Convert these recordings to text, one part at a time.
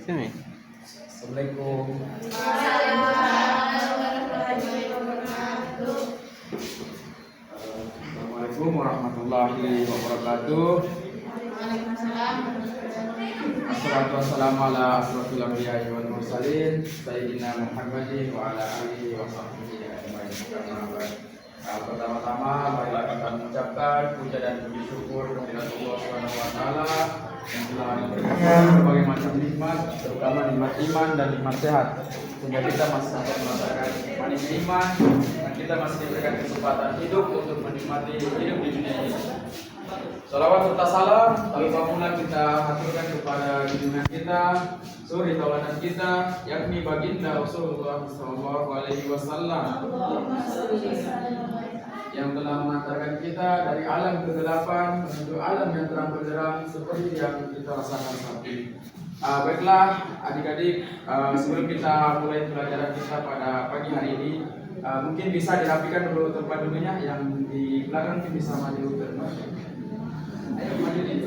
Sini. Assalamualaikum. Assalamualaikum warahmatullahi wabarakatuh. Assalatu wassalamu ala asrofil anbiya'i wal mursalin sayyidina Muhammadin wa ala alihi wa sahbihi ajma'in. Pertama-tama marilah kita mengucapkan puja dan puji syukur kepada Allah Subhanahu wa taala yang telah memberikan berbagai macam nikmat, terutama nikmat iman dan nikmat sehat, sehingga kita masih dapat merasakan manisnya iman dan kita masih diberikan kesempatan hidup untuk menikmati hidup di dunia ini. Salawat serta salam tanpa pula kita haturkan kepada junjungan kita, suri tauladan kita, yakni baginda Rasulullah Sallallahu Alaihi Wasallam, yang telah mengantarkan kita dari alam kegelapan menuju alam yang terang benderang seperti yang kita rasakan saat ini. Baiklah adik-adik, sebelum kita mulai pelajaran kita pada pagi hari ini, mungkin bisa dirapikan dulu tempat duduknya, yang di belakang mungkin bisa maju ke depan. Ayo maju ini.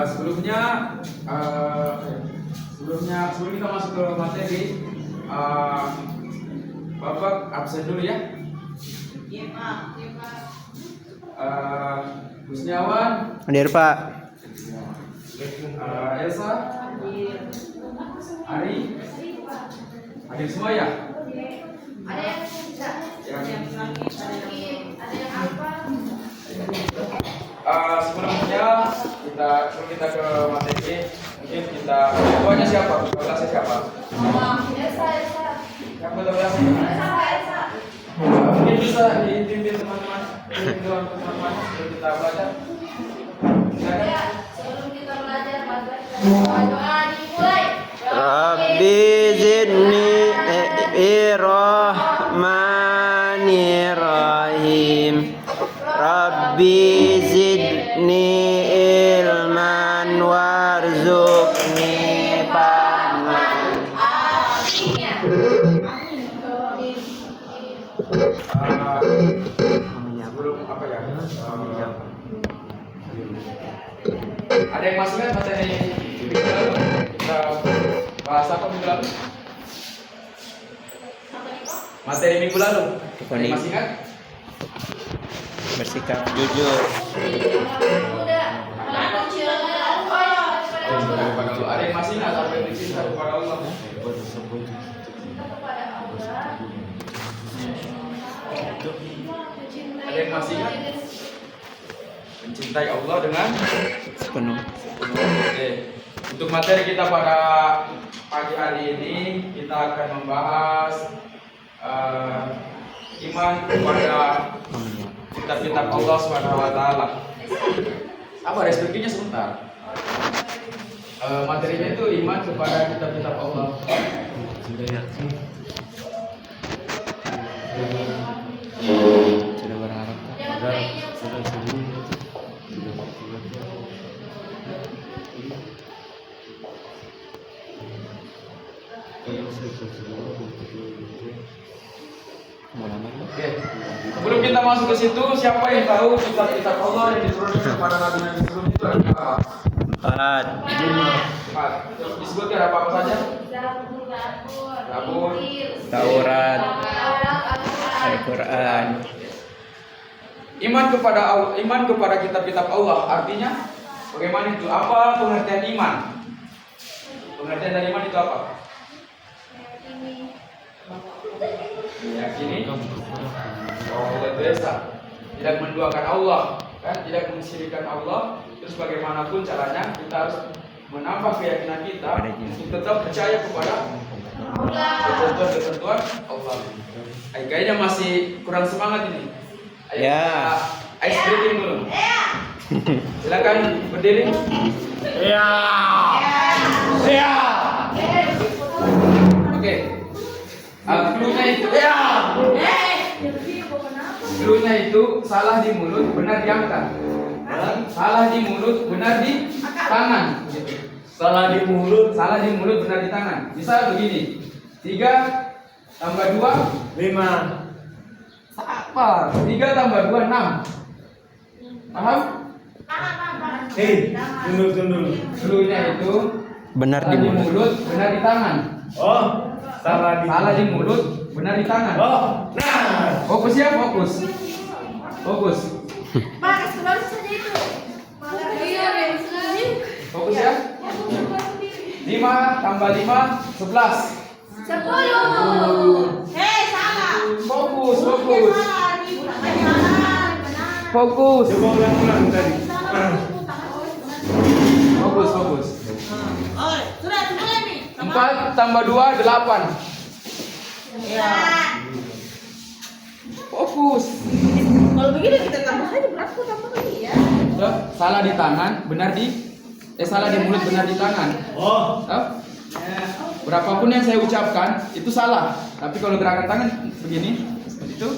Sebelum kita masuk ke materi, Bapak absen dulu ya. Iya Pak. Gusniawan. Hadir Pak. Elsa. Ari. Hadir semua ya? Ada yang bisa, ada yang sakit, ada yang apa? Sebelum kita ke materi, mungkin kita ketuanya siapa? Kelasnya siapa? Elsa. Yang kelasnya? Mungkin bisa dipimpin teman-teman, sebelum kita belajar. Ya, sebelum kita belajar doa dimulai. Rabbi zidni irrahmanirrahim. Rabbi zidni ilman warzuqni fahman. Sebelum apa ya? Ada yang masih ingat materi kita bahas apa minggu lalu? Materi minggu lalu. Ada yang masih ingat? Bersikap jujur. Ada yang masih ingat sampai bercinta kepada Allah? Ada yang masih ingat? Mencintai Allah dengan Sepenuh. Oke. Untuk materi kita pada pagi hari ini, kita akan membahas iman kepada kitab-kitab Allah Subhanahu wa taala. Apa respeknya sebentar? Materinya itu iman kepada kitab-kitab Allah. Sudah berharap. Oke. Sebelum kita masuk ke situ, siapa yang tahu kitab-kitab Allah yang diturunkan kepada nabi-nabi sebelum itu ada apa? 4. Terus disebutkan apa saja? Zabur, Taurat, Al-Quran. Iman kepada kitab-kitab Allah artinya bagaimana itu? Apa pengertian iman? Pengertian dari iman itu apa? Meyakini bahwa Allah itu esa, tidak menduakan Allah, kan? Tidak mensyirikkan Allah. Terus bagaimanapun caranya kita harus menambah keyakinan kita untuk tetap percaya kepada ketentuan Allah. Kayaknya masih kurang semangat ini. Ayo Ya. kita ice breaking dulu. Silakan berdiri. Ya. Oke. Cluenya itu cluenya itu salah di mulut, benar diangkat. Salah di mulut, benar di tangan. Salah di mulut, benar di tangan. Bisa begini. 3 tambah 2 5. Apa? 3 tambah 2, 6. Paham? Hei, tunduk. Dulunya itu Benar di salah di mulut. mulut, benar di tangan. Oh, salah Salah di mulut, benar di tangan. Oh, nah. Fokus ya, fokus. Fokus. Pak, kasih keluar saja itu. Fokus ya. 5 tambah 5, 11. 10. Hei, salah. Fokus, Dia fokus. salah. Benar. Fokus. Coba ulang tadi. Fokus, fokus. Oh, sudah mulai nih. 4 tambah 2, 8. Ya. Fokus. Kalau begini kita tambah aja berapa tambah lagi ya? Sudah, salah di tangan, benar di salah di mulut, benar di tangan. Oh, Tahu? Berapapun yang saya ucapkan itu salah. Tapi kalau gerakan tangan begini, seperti itu,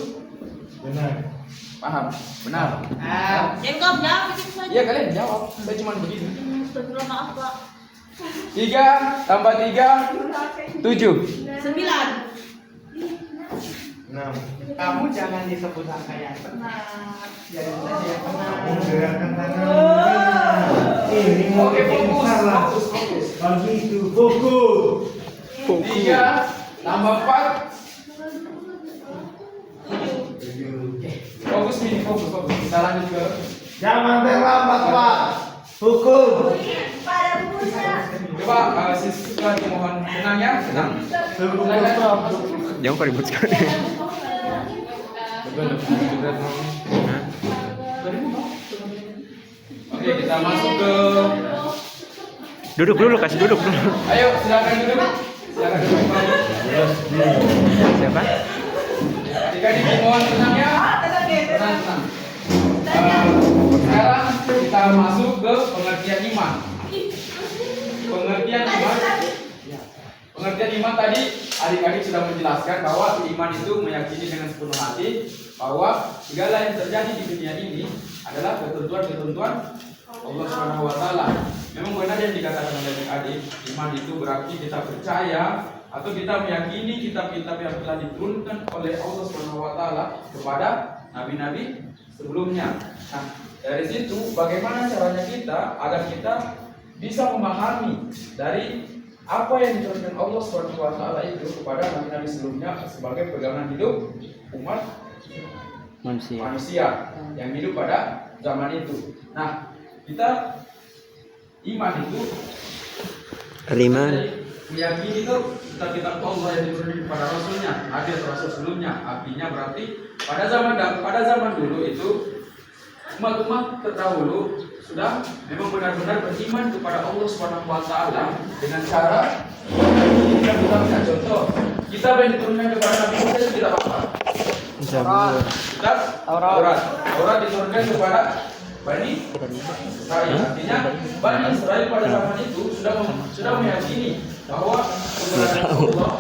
benar. paham? Benar. Jengkok jawab itu saja. Iya kalian jawab. Saya cuma begini. Astagfirullah, maaf Pak. 3 tambah 3, 7. 9. Nah, Kamu jangan disebut angka yang benar. Jangan saja yang benar. kamu gerakan tangan. Ini mau Oke, bikin fokus, salah. fokus, fokus. Begitu, fokus. 3 tambah 4. Fokus nih, fokus. Kita lanjut ke Jangan terlambat, Pak. Hukum. Pada bukunya. coba siswa dimohon tenang ya, tenang. Jangan kau ribut sekali. Oke, kita masuk ke. Duduk dulu, kasih duduk dulu. Ayo, silakan duduk. Silakan duduk. Siapa? Jika dimohon tenang ya. Tenang. Sekarang kita masuk ke pengertian iman. Pengertian iman tadi adik-adik sudah menjelaskan bahwa iman itu meyakini dengan sepenuh hati bahwa segala yang terjadi di dunia ini adalah ketentuan-ketentuan Allah Subhanahu wa taala. Memang benar yang dikatakan oleh adik-adik, iman itu berarti kita percaya atau kita meyakini kitab-kitab yang telah diturunkan oleh Allah Subhanahu wa taala kepada nabi-nabi sebelumnya. Nah, dari situ bagaimana caranya kita agar kita bisa memahami dari apa yang diturunkan Allah Subhanahu wa taala itu kepada nabi-nabi sebelumnya sebagai pegangan hidup umat manusia yang hidup pada zaman itu. Nah, kita iman itu Iman. meyakini itu kitab-kitab Allah yang diturunkan kepada rasulnya, nabi atau rasul sebelumnya. Artinya berarti pada zaman dulu itu umat-umat terdahulu sudah memang benar-benar beriman kepada Allah Subhanahu wa taala dengan cara kitab-kitabnya. Contoh, kitab yang diturunkan kepada Nabi Musa itu kitab apa? Kitab Taurat diturunkan kepada Bani Israel. Artinya Bani Israel pada zaman itu sudah meyakini bahwa kebenaran Allah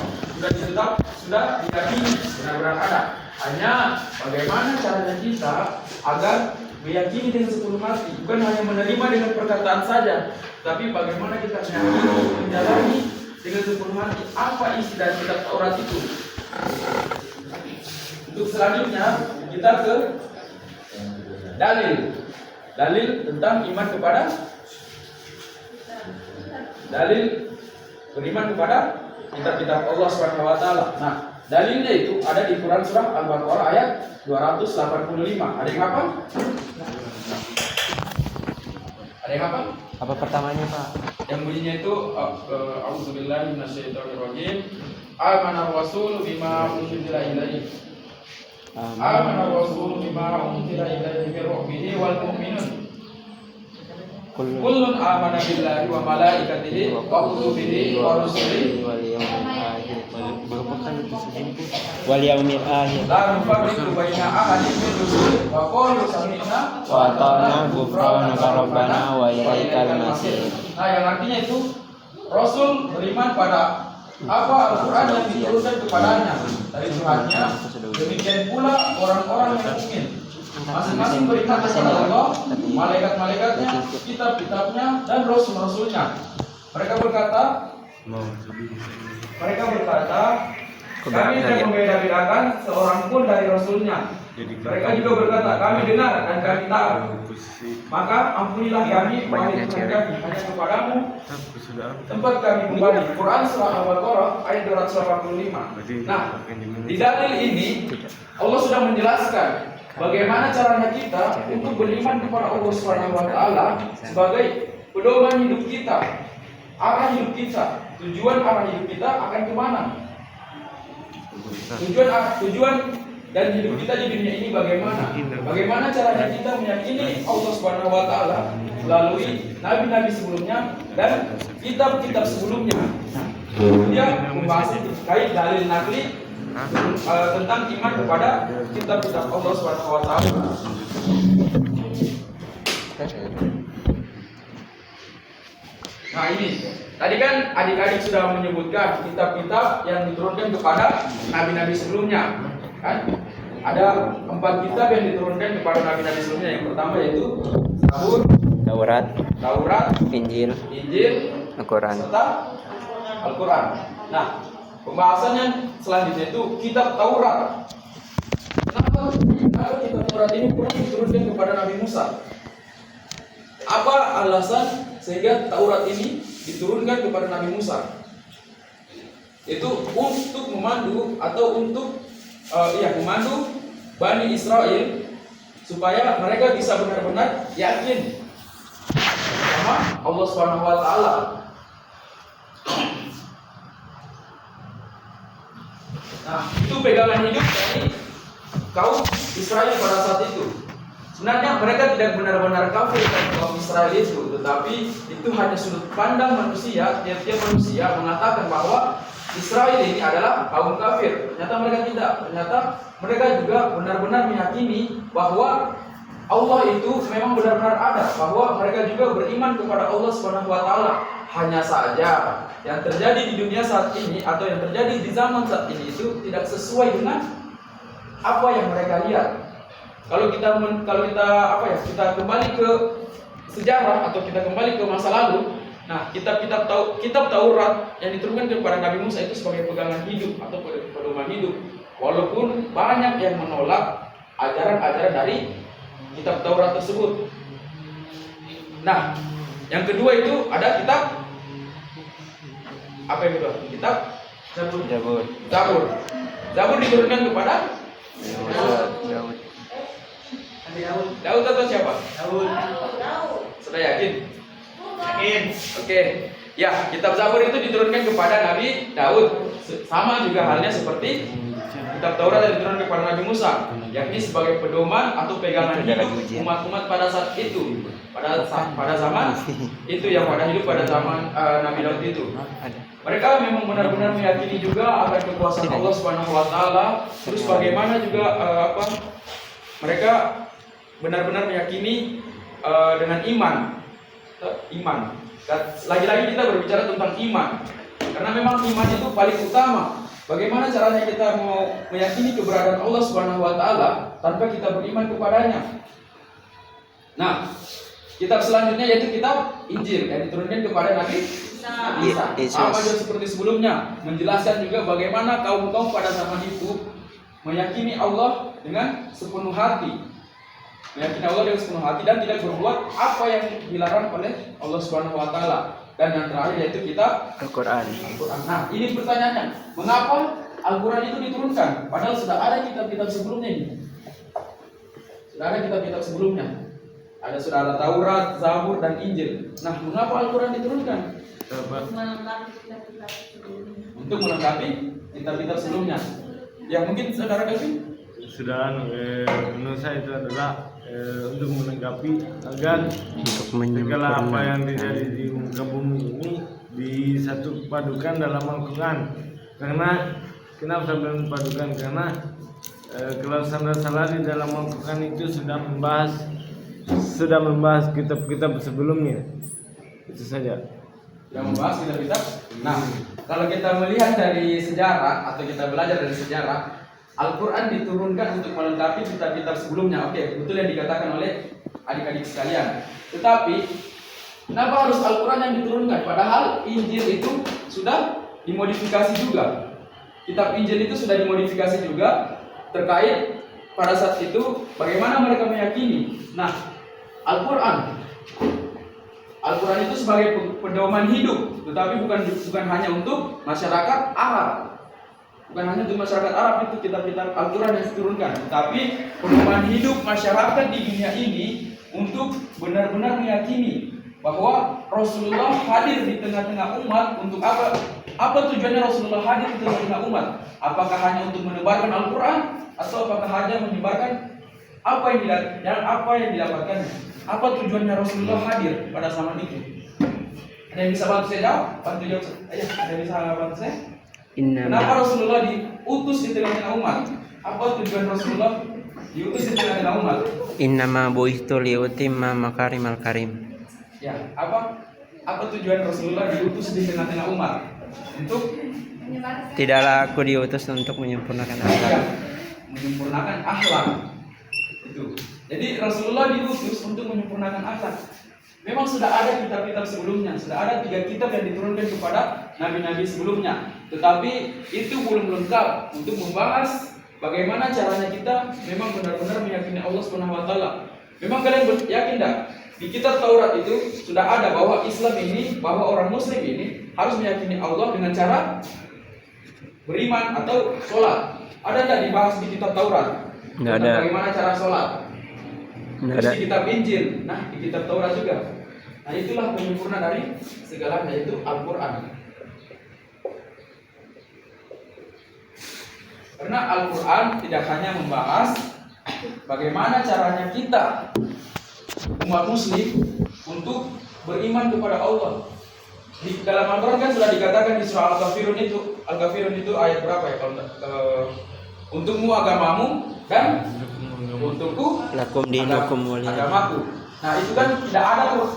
sudah diyakini benar-benar ada. Hanya bagaimana caranya kita agar meyakini dengan sepenuh hati, bukan hanya menerima dengan perkataan saja, tapi bagaimana kita meyakini, menjalani dengan sepenuh hati apa isi dari kitab Taurat itu. Untuk selanjutnya kita ke dalil tentang iman kepada dalil beriman kepada kitab-kitab Allah Subhanahu wa taala. Nah, dalilnya itu ada di Quran surah Al-Baqarah ayat 285. Ada yang hafal? Ada yang hafal? Apa pertamanya, Pak? Yang bunyinya itu A'udzubillahi minasyaitonirrajim. Amanar rasul bima unzila ilaihi. Amanar rasul bima unzila ilaihi min rabbih wal mu'minun. Kullun amana billahi wa malaikatihi wa kutubihi wa rusulihi Wal yaumil akhir. la nufarriqu baina ahadin min rusuli wa qalu sami'na Wa ata'na ghufranaka rabbana wa ilaikal masir. Nah, yang artinya itu Rasul beriman pada apa Al-Quran yang diturunkan kepadanya dari Tuhannya. Demikian pula orang-orang yang mukmin masing-masing beriman kepada Allah, malaikat-malaikatnya, kitab-kitabnya, dan rasul-rasulnya. Mereka berkata, Kami tidak membeda-bedakan seorang pun dari Rasulnya. Mereka juga berkata, kami dengar dan kami tahu. Maka ampunilah kami, wahai Tuhan kami, hanya kepadamu tempat kami kembali. Quran surah Al-Baqarah ayat 285. Nah, di dalil ini Allah sudah menjelaskan bagaimana caranya kita untuk beriman kepada Allah Subhanahu wa taala sebagai pedoman hidup kita, arah hidup kita, tujuan arah hidup kita akan kemana? Tujuan dan hidup kita di dunia ini bagaimana? Bagaimana caranya kita meyakini Allah Subhanahu wa taala melalui nabi-nabi sebelumnya dan kitab-kitab sebelumnya. Dia membahas terkait dalil nakli tentang iman kepada kitab-kitab Allah Subhanahu wa taala. Nah, ini tadi kan adik-adik sudah menyebutkan kitab-kitab yang diturunkan kepada nabi-nabi sebelumnya, kan? Ada 4 kitab yang diturunkan kepada nabi-nabi sebelumnya. Yang pertama yaitu Zabur, Taurat, Injil, Al-Quran. serta Al-Quran. Nah, pembahasannya selanjutnya itu kitab Taurat. Kenapa kitab Taurat ini pernah diturunkan kepada Nabi Musa? Apa alasan sehingga Taurat ini diturunkan kepada Nabi Musa? Itu untuk memandu atau untuk memandu Bani Israel supaya mereka bisa benar-benar yakin sama Allah Subhanahu wa taala. Nah, itu pegangan hidup dari kaum Israel pada saat itu. Sebenarnya mereka tidak benar-benar kafir kaum Israel itu, tetapi itu hanya sudut pandang manusia. Tiap-tiap manusia mengatakan bahwa Israel ini adalah kaum kafir. Ternyata mereka tidak. Ternyata mereka juga benar-benar meyakini bahwa Allah itu memang benar-benar ada, bahwa mereka juga beriman kepada Allah Subhanahu wa taala. Hanya saja yang terjadi di dunia saat ini atau yang terjadi di zaman saat ini itu tidak sesuai dengan apa yang mereka lihat. Kalau kita kembali ke sejarah atau kita kembali ke masa lalu, nah kitab Taurat yang diturunkan kepada Nabi Musa itu sebagai pegangan hidup atau pedoman hidup. Walaupun banyak yang menolak ajaran-ajaran dari kitab Taurat tersebut. Nah, yang kedua itu ada kitab apa yang kedua? Kitab Zabur diturunkan kepada Daud atau siapa? Daud. Sudah yakin? Oke. Ya, kitab Zabur itu diturunkan kepada Nabi Daud. Sama juga halnya seperti kitab Taurat yang diturunkan kepada Nabi Musa, yakni sebagai pedoman atau pegangan hidup umat-umat pada saat itu. Pada zaman itu yang pada hidup pada zaman Nabi Daud itu. Mereka memang benar-benar meyakini juga akan kekuasaan Allah Subhanahu wa taala. Terus bagaimana juga mereka benar-benar meyakini dengan iman. Dan lagi-lagi kita berbicara tentang iman, karena memang iman itu paling utama. Bagaimana caranya kita mau meyakini keberadaan Allah Subhanahu wa taala tanpa kita beriman kepadanya? Nah, kitab selanjutnya yaitu kitab Injil yang diturunkan kepada Nabi Isa. Sama juga seperti sebelumnya, menjelaskan juga bagaimana kaum-kaum pada zaman itu meyakini Allah dengan sepenuh hati. Meyakini Allah dengan sepenuh hati dan tidak berbuat apa yang dilarang oleh Allah Subhanahu wa taala. Dan yang terakhir yaitu kitab Al-Quran. Nah, ini pertanyaannya, mengapa Al-Quran itu diturunkan? Padahal sudah ada kitab-kitab sebelumnya ini. Sudah ada kitab-kitab sebelumnya. Sudah ada Taurat, Zabur, dan Injil. Nah, mengapa Al-Quran diturunkan? Untuk melengkapi kitab-kitab sebelumnya. Ya, mungkin saudara Kevin? Sudah menurut saya itu adalah untuk melengkapi agar segala apa yang terjadi di muka bumi ini disatu padukan dalam Al-Quran. Karena kenapa saya bilang padukan? Karena kalau salah di dalam Al-Quran itu sudah membahas kitab-kitab sebelumnya. Itu saja. Yang membahas kitab-kitab. Nah, kalau kita melihat dari sejarah atau kita belajar dari sejarah, Al-Quran diturunkan untuk melengkapi kitab-kitab sebelumnya. Oke, betul yang dikatakan oleh adik-adik sekalian. Tetapi, kenapa harus Al-Quran yang diturunkan? Padahal Injil itu sudah dimodifikasi juga. kitab Injil itu sudah dimodifikasi juga terkait pada saat itu bagaimana mereka meyakini. Nah, Al-Quran itu sebagai pedoman hidup, tetapi bukan hanya untuk masyarakat Arab. Bukan hanya untuk masyarakat Arab itu kitab-kitab Al-Quran yang diturunkan, tapi pedoman hidup masyarakat di dunia ini untuk benar-benar meyakini bahwa Rasulullah hadir di tengah-tengah umat. Untuk apa? Apa tujuannya Rasulullah hadir di tengah-tengah umat? Apakah hanya untuk menebarkan Al-Quran, atau apakah hanya menyebarkan apa yang didapatkannya? Apa tujuannya Rasulullah hadir pada zaman itu? Ada yang bisa bantu saya jawab? Bantu jawab. Ayo, ada yang bisa bantu saya? Kenapa Rasulullah diutus di tengah-tengah umat? Apa tujuan Rasulullah diutus di tengah-tengah umat? Innama bu'ithtu liutimma makarimal karim. Ya, apa tujuan Rasulullah diutus di tengah-tengah umat? Untuk Tidaklah aku diutus untuk menyempurnakan akhlak. ya, menyempurnakan akhlak. Itu. Jadi Rasulullah diutus untuk menyempurnakan akhlak. Memang sudah ada kitab-kitab sebelumnya, sudah ada 3 kitab yang diturunkan kepada nabi-nabi sebelumnya. Tetapi itu belum lengkap untuk membahas bagaimana caranya kita memang benar-benar meyakini Allah Subhanahu wa taala. Memang kalian yakin enggak? Di kitab Taurat itu sudah ada bahwa Islam ini, bahwa orang muslim ini harus meyakini Allah dengan cara beriman atau sholat. Ada enggak dibahas di kitab Taurat? Enggak ada. Bagaimana cara sholat? Enggak ada. Di kitab Injil, nah di kitab Taurat juga. Nah itulah penyempurna dari segalanya, yaitu Al-Quran. Karena Al-Quran tidak hanya membahas bagaimana caranya kita umat muslim untuk beriman kepada Allah. Di dalam Al-Quran kan sudah dikatakan di surah Al-Kafirun itu ayat berapa ya? Untukmu agamamu dan untukku Lakum dinukum waliya. agamaku. Nah itu kan tidak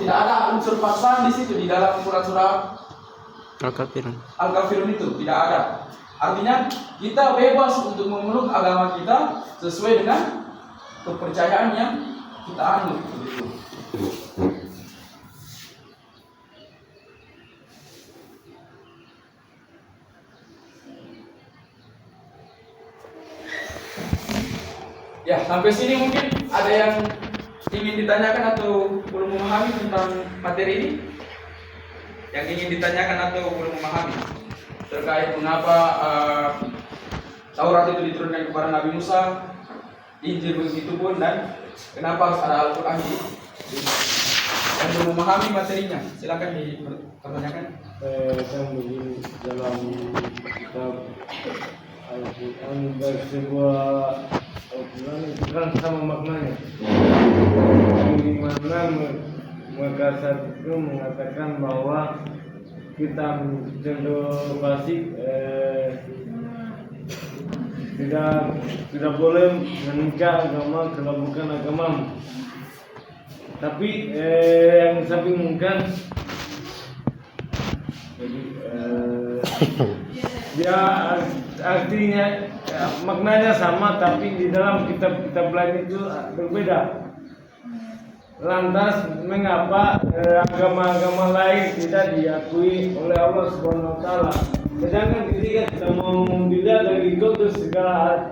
ada unsur paksaan di situ di dalam surat-surat Al-Kafirun itu tidak ada. Artinya kita bebas untuk memeluk agama kita sesuai dengan kepercayaan yang kita anut. Begitu. Ya, sampai sini mungkin ada yang ingin ditanyakan atau belum memahami tentang materi ini? Yang ingin ditanyakan atau belum memahami terkait mengapa Taurat itu diturunkan kepada Nabi Musa, Injil begitu pun, dan kenapa harus ada Al-Quran ini? Yang belum memahami materinya, silakan dipertanyakan. Kan begini, dalam kitab Al-Quran dan sebuah Al-Quran itu kan sama maknanya. Di mana Makassar itu mengatakan bahwa kita cenderung fasik, tidak boleh menikah agama kalau bukan agamamu. Tapi yang saya bingungkan, jadi dia artinya maknanya sama, tapi di dalam kitab-kitab lain itu berbeda. Lantas mengapa agama-agama lain tidak diakui oleh Allah Subhanahu wa taala? Sedangkan ketika kita mau dilihat dari konteks segala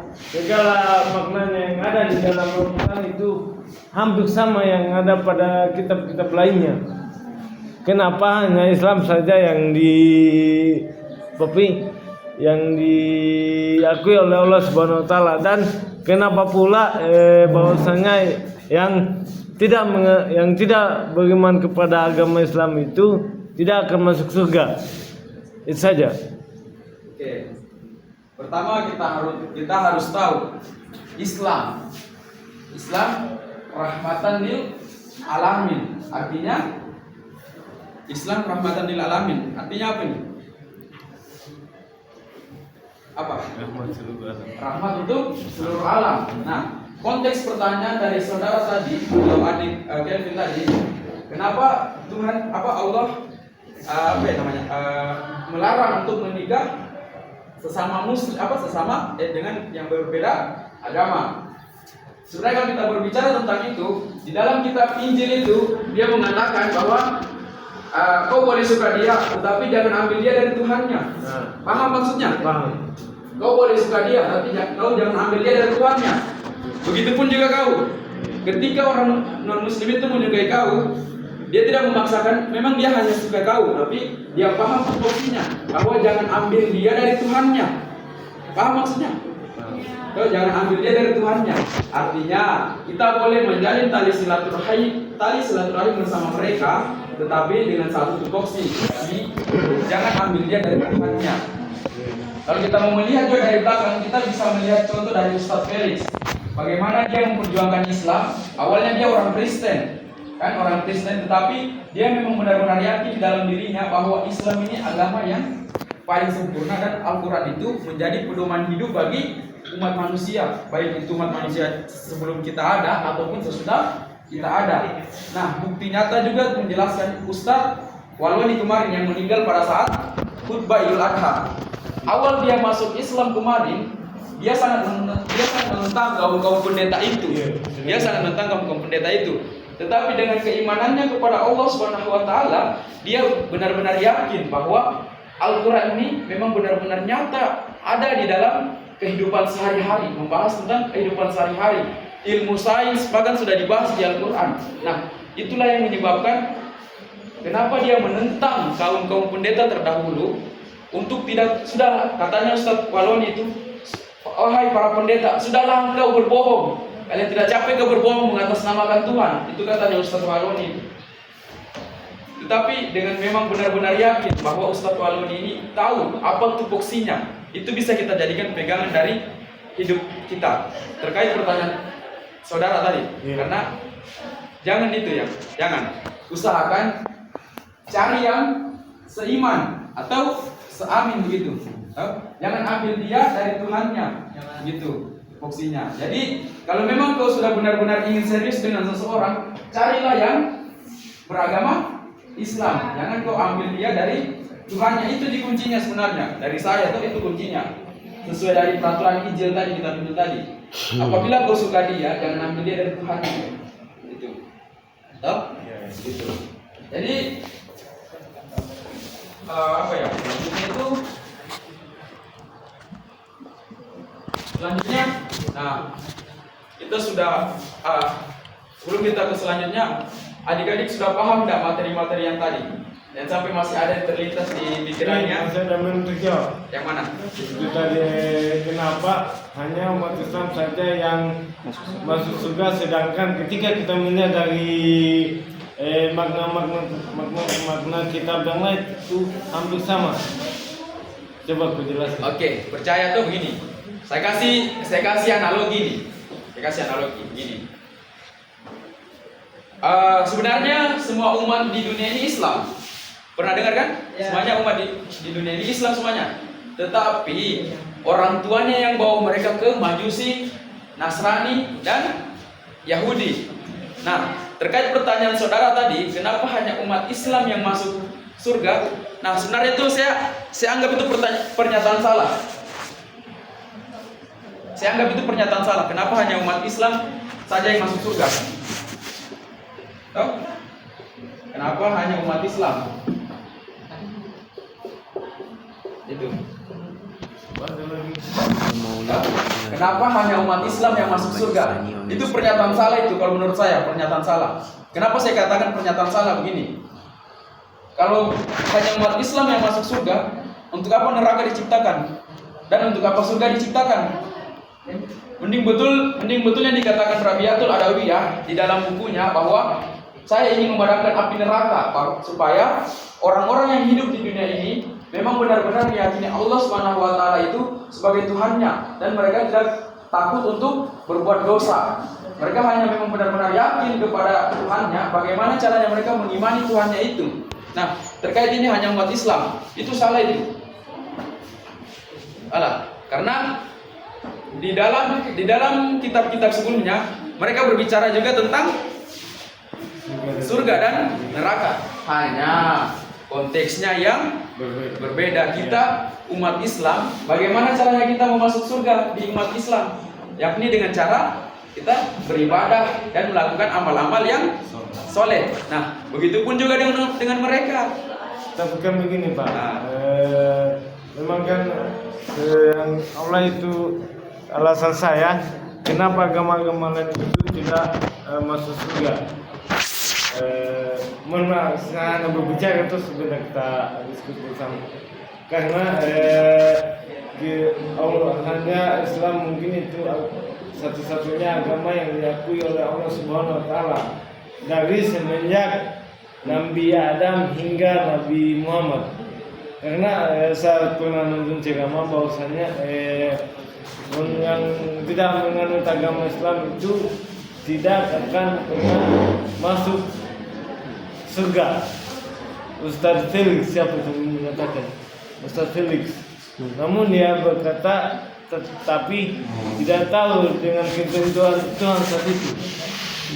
maknanya yang ada di dalam Al-Quran itu hampir sama yang ada pada kitab-kitab lainnya. Kenapa hanya Islam saja yang diakui oleh Allah Subhanahu wa taala, dan kenapa pula bahwasanya yang tidak beriman kepada agama Islam itu tidak akan masuk surga? Itu saja. Oke. Pertama kita harus tahu Islam rahmatan lil alamin. Artinya Islam rahmatan lil alamin. Artinya apa ini? Apa? Rahmat untuk seluruh alam. Nah, konteks pertanyaan dari saudara tadi atau adik Kelvin tadi, kenapa Allah melarang untuk menikah sesama muslim, dengan yang berbeda agama? Sebenarnya kalau kita berbicara tentang itu, di dalam kitab Injil itu dia mengatakan bahwa kau boleh suka dia, tetapi jangan ambil dia dari Tuhannya. Paham maksudnya? Paham. Kau boleh suka dia, tapi kau jangan ambil dia dari Tuhannya. Begitupun juga kau. Ketika orang non-muslim itu menyukai kau, dia tidak memaksakan, memang dia hanya suka kau, tapi dia paham tupoksinya bahwa jangan ambil dia dari Tuhannya. Paham maksudnya? Kau jangan ambil dia dari Tuhannya. Artinya kita boleh menjalin tali silaturahim bersama mereka, tetapi dengan satu tupoksi. Jadi jangan ambil dia dari Tuhannya. Kalau kita mau melihat juga dari belakang, kita bisa melihat contoh dari Ustaz Felix. Bagaimana dia memperjuangkan Islam. Awalnya dia orang Kristen, kan orang Kristen, tetapi dia memang benar-benar yakin dalam dirinya bahwa Islam ini agama yang paling sempurna dan Al-Quran itu menjadi pedoman hidup bagi umat manusia, baik itu umat manusia sebelum kita ada ataupun sesudah kita ada. Nah, bukti nyata juga menjelaskan Ustaz Walwani kemarin yang meninggal pada saat khutbah Idul Adha. Awal dia masuk Islam kemarin, dia sangat menentang kaum pendeta itu. Dia sangat menentang kaum pendeta itu. Tetapi dengan keimanannya kepada Allah Subhanahu wa taala, dia benar-benar yakin bahwa Al-Qur'an ini memang benar-benar nyata ada di dalam kehidupan sehari-hari, membahas tentang kehidupan sehari-hari. Ilmu sains bahkan sudah dibahas di Al-Qur'an. Nah, itulah yang menyebabkan kenapa dia menentang kaum pendeta terdahulu untuk tidak, sudah katanya Ustaz Walwani itu, wahai para pendeta, sudahlah engkau berbohong. Kalian tidak capek ke berbohong mengatasnamakan Tuhan. Itu katanya Ustaz Walwani. Tetapi dengan memang benar-benar yakin bahwa Ustaz Walwani ini tahu apa tupoksinya, itu bisa kita jadikan pegangan dari hidup kita. Terkait pertanyaan saudara tadi, karena jangan itu ya, jangan usahakan cari yang seiman atau seamin begitu. Jangan ambil dia dari Tuhannya, gitu tupoksinya. Jadi kalau memang kau sudah benar-benar ingin serius dengan seseorang, carilah yang beragama Islam. Jangan kau ambil dia dari Tuhannya. Itu di kuncinya sebenarnya. Dari saya tuh itu kuncinya. Sesuai dari peraturan Injil tadi kita tunjuk tadi. Apabila kau suka dia, jangan ambil dia dari Tuhannya. Itu. Tahu? Gitu. Jadi apa ya? Selanjutnya, nah kita sudah sebelum kita ke selanjutnya, adik-adik sudah paham tidak materi-materi yang tadi? Dan sampai masih ada yang terlintas di pikirannya. Masih ada menurut jawab. Yang mana? Itu tadi kenapa hanya umat Islam saja yang masuk surga, sedangkan ketika kita melihat dari makna kitab yang lain itu hampir sama. Coba aku jelaskan. Oke, percaya tuh begini. Saya kasih analogi nih. Saya kasih analogi begini. Sebenarnya semua umat di dunia ini Islam. Pernah dengar kan? Ya. Semuanya umat di dunia ini Islam semuanya. Tetapi orang tuanya yang bawa mereka ke Majusi, Nasrani, dan Yahudi. Nah, terkait pertanyaan saudara tadi, kenapa hanya umat Islam yang masuk surga? Nah, sebenarnya itu saya anggap itu pernyataan salah. Saya anggap itu pernyataan salah. Kenapa hanya umat Islam saja yang masuk surga? Tahu? Kenapa hanya umat Islam? Itu. Kenapa hanya umat Islam yang masuk surga? Itu pernyataan salah itu kalau menurut saya, pernyataan salah. Kenapa saya katakan pernyataan salah begini? Kalau hanya umat Islam yang masuk surga, untuk apa neraka diciptakan? Dan untuk apa surga diciptakan? Mending betul yang dikatakan Rabiatul Adawiyah di dalam bukunya bahwa saya ingin memadamkan api neraka supaya orang-orang yang hidup di dunia ini memang benar-benar meyakini Allah Subhanahu wa taala itu sebagai Tuhannya dan mereka tidak takut untuk berbuat dosa. Mereka hanya memang benar-benar yakin kepada Tuhannya. Bagaimana caranya mereka mengimani Tuhannya itu? Nah, terkait ini hanya umat Islam. Itu salah itu. Salah. Karena di dalam kitab-kitab sebelumnya mereka berbicara juga tentang surga dan neraka. Hanya konteksnya yang berbeda. Kita umat Islam, bagaimana caranya kita memasuk surga di umat Islam? Yakni dengan cara kita beribadah dan melakukan amal-amal yang soleh. Nah, begitupun juga dengan mereka. Tapi kan begini Pak, memang kan yang Allah itu alasan saya kenapa agama-agama lain itu tidak masuk surga. Mohon maaf, saya berbicara itu sebenarnya kita diskusi bersama. Karena Allah hanya Islam mungkin itu satu-satunya agama yang diakui oleh Allah Subhanahu Wa Taala dari semenjak Nabi Adam hingga Nabi Muhammad. Karena saya pernah nonton ceramah bahwasanya yang tidak menganut agama Islam itu tidak akan pernah masuk surga. Ustaz Felix siapa yang mengatakan? Ustaz Felix. Namun dia berkata tetapi tidak tahu dengan ketentuan Tuhan saat itu.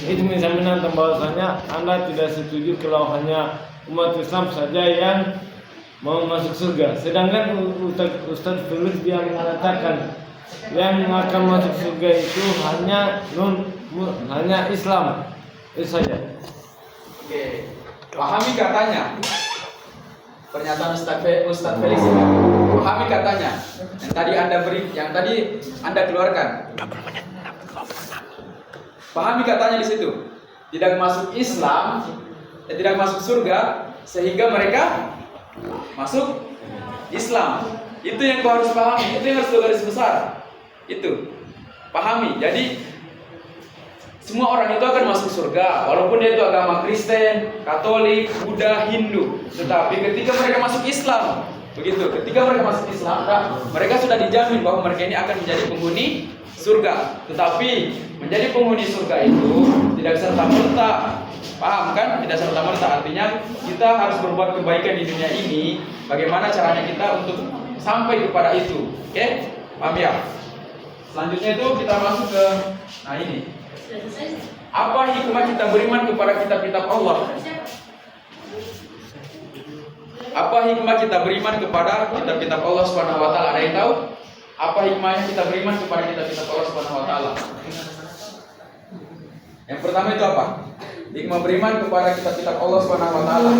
Itu bisa menantang bahwasanya Anda tidak setuju kalau hanya umat Islam saja yang mau masuk surga. Sedangkan Ustaz Felix dia mengatakan yang akan masuk surga itu hanya Islam. Itu saja. Oke. Pahami katanya. Pernyataan Ustaz Felix ini. Pahami katanya. Yang tadi Anda keluarkan. Pahami katanya di situ. Tidak masuk Islam, tidak masuk surga sehingga mereka masuk Islam. Itu yang kau harus pahami, itu yang harus garis besar. Itu. Pahami. Jadi semua orang itu akan masuk surga walaupun dia itu agama Kristen, Katolik, Buddha, Hindu. Tetapi ketika mereka masuk Islam, begitu. Ketika mereka masuk Islam, mereka sudah dijamin bahwa mereka ini akan menjadi penghuni surga. Tetapi menjadi penghuni surga itu tidak serta-merta. Paham kan? Tidak serta-merta. Artinya kita harus berbuat kebaikan di dunia ini. Bagaimana caranya kita untuk sampai kepada itu? Oke? Paham ya? Selanjutnya itu kita masuk ke ini. Apa hikmah kita beriman kepada kitab-kitab Allah? Apa hikmah kita beriman kepada kitab-kitab Allah Subhanahu wa taala? Ada yang tahu? Apa hikmahnya kita beriman kepada kitab-kitab Allah Subhanahu wa taala? Yang pertama itu apa? Hikmah beriman kepada kitab-kitab Allah Subhanahu wa taala.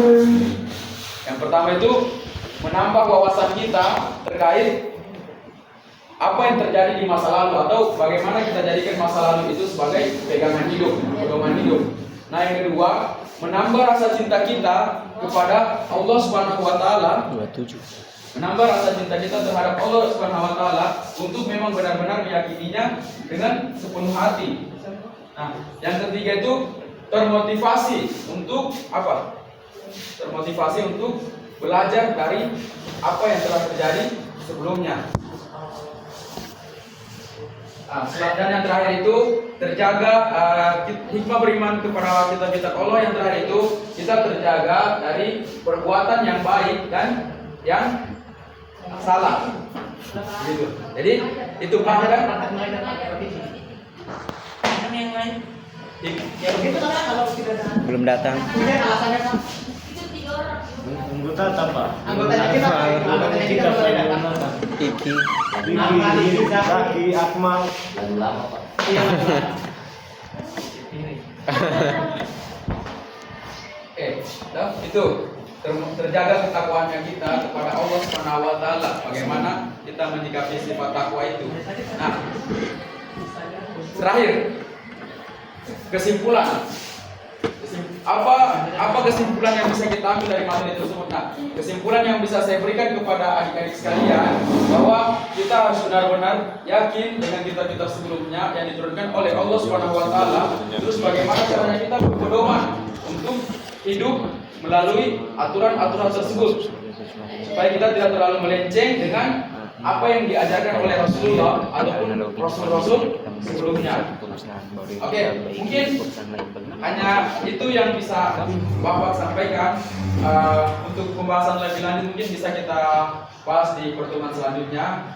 Yang pertama itu menambah wawasan kita terkait apa yang terjadi di masa lalu atau bagaimana kita jadikan masa lalu itu sebagai pegangan hidup, pedoman hidup. Nah, yang kedua, menambah rasa cinta kita kepada Allah Subhanahu wa taala. 27. Menambah rasa cinta kita terhadap Allah Subhanahu wa taala untuk memang benar-benar meyakininya dengan sepenuh hati. Nah, yang ketiga itu termotivasi untuk apa? Termotivasi untuk belajar dari apa yang telah terjadi sebelumnya. Dan yang terakhir itu terjaga hikmah beriman kepada kitab-kitab Allah. Yang terakhir itu kita terjaga dari perbuatan yang baik dan yang salah. Gitu. Jadi itu paham kan? Yang lain. Ya begitu kan kalau tidak ada. Belum datang. Kemudian alasannya Pak. Anggota apa? Anggotanya kita. Anggotanya kita boleh datang. Iki. Zaki, Akmal. Iya. Itu terjaga ketakwaannya kita kepada Allah Subhanahu wa taala. Bagaimana kita menyikapi sifat takwa itu. Nah, terakhir kesimpulan. Apa kesimpulan yang bisa kita ambil dari materi tersebut? Nah, kesimpulan yang bisa saya berikan kepada adik-adik sekalian bahwa kita harus benar-benar yakin dengan kitab-kitab sebelumnya yang diturunkan oleh Allah Subhanahu wa taala. Terus bagaimana caranya kita berpedoman untuk hidup melalui aturan-aturan tersebut supaya kita tidak terlalu melenceng dengan apa yang diajarkan oleh Rasulullah ataupun Rasul-Rasul sebelumnya. Oke, mungkin hanya itu yang bisa Bapak sampaikan. Untuk pembahasan lebih lanjut mungkin bisa kita bahas di pertemuan selanjutnya.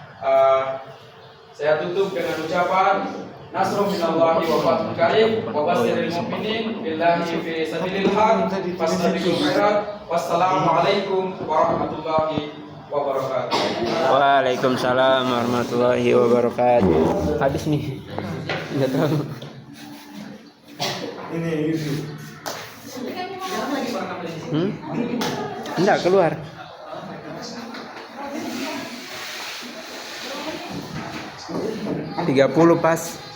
Saya tutup dengan ucapan Nasrun minallahi wa fathun qarib wa basyiril mu'minin billahi fi sabilil haq fastabiqul khairat. Wassalamualaikum warahmatullahi wabarakatuh. Waalaikumsalam warahmatullahi wabarakatuh. Habis nih. Enggak tahu. Ini itu. Enggak keluar. 30 pas.